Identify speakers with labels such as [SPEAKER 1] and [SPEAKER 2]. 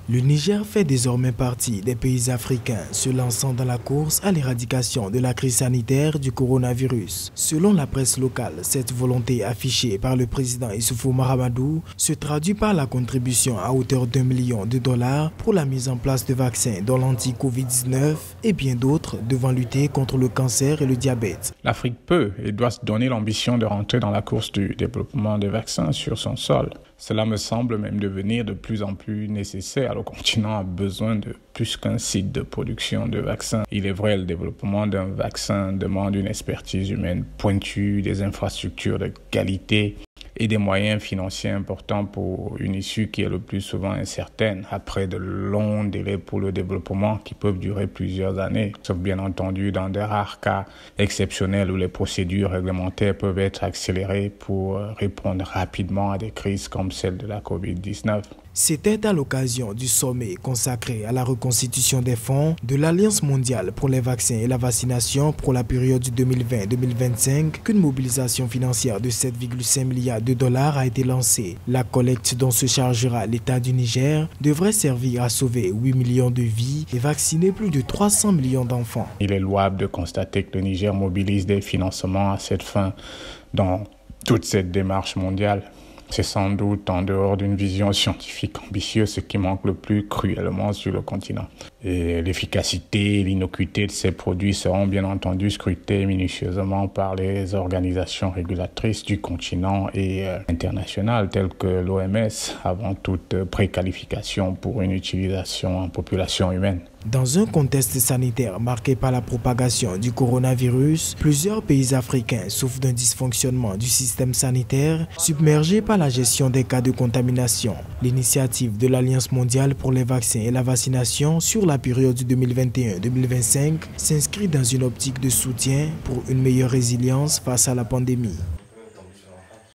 [SPEAKER 1] Le Niger fait désormais partie des pays africains se lançant dans la course à l'éradication de la crise sanitaire du coronavirus. Selon la presse locale, cette volonté affichée par le président Issoufou Mahamadou se traduit par la contribution à hauteur d'1 million de dollars pour la mise en place de vaccins dont l'anti-Covid-19 et bien d'autres devant lutter contre le cancer et le diabète.
[SPEAKER 2] L'Afrique peut et doit se donner l'ambition de rentrer dans la course du développement des vaccins sur son sol. Cela me semble même devenir de plus en plus nécessaire. Le continent a besoin de plus qu'un site de production de vaccins. Il est vrai, le développement d'un vaccin demande une expertise humaine pointue, des infrastructures de qualité et des moyens financiers importants pour une issue qui est le plus souvent incertaine, après de longs délais pour le développement qui peuvent durer plusieurs années, sauf bien entendu dans des rares cas exceptionnels où les procédures réglementaires peuvent être accélérées pour répondre rapidement à des crises comme celle de la COVID-19.
[SPEAKER 1] C'était à l'occasion du sommet consacré à la reconstitution des fonds de l'Alliance mondiale pour les vaccins et la vaccination pour la période 2020-2025 qu'une mobilisation financière de 7,5 milliards de dollars a été lancée. La collecte dont se chargera l'État du Niger devrait servir à sauver 8 millions de vies et vacciner plus de 300 millions d'enfants.
[SPEAKER 2] Il est louable de constater que le Niger mobilise des financements à cette fin dans toute cette démarche mondiale. C'est sans doute en dehors d'une vision scientifique ambitieuse ce qui manque le plus cruellement sur le continent. Et l'efficacité et l'innocuité de ces produits seront bien entendu scrutées minutieusement par les organisations régulatrices du continent et internationales telles que l'OMS avant toute préqualification pour une utilisation en population humaine.
[SPEAKER 1] Dans un contexte sanitaire marqué par la propagation du coronavirus, plusieurs pays africains souffrent d'un dysfonctionnement du système sanitaire submergé par la gestion des cas de contamination. L'initiative de l'Alliance mondiale pour les vaccins et la vaccination sur la période 2021-2025 s'inscrit dans une optique de soutien pour une meilleure résilience face à la pandémie.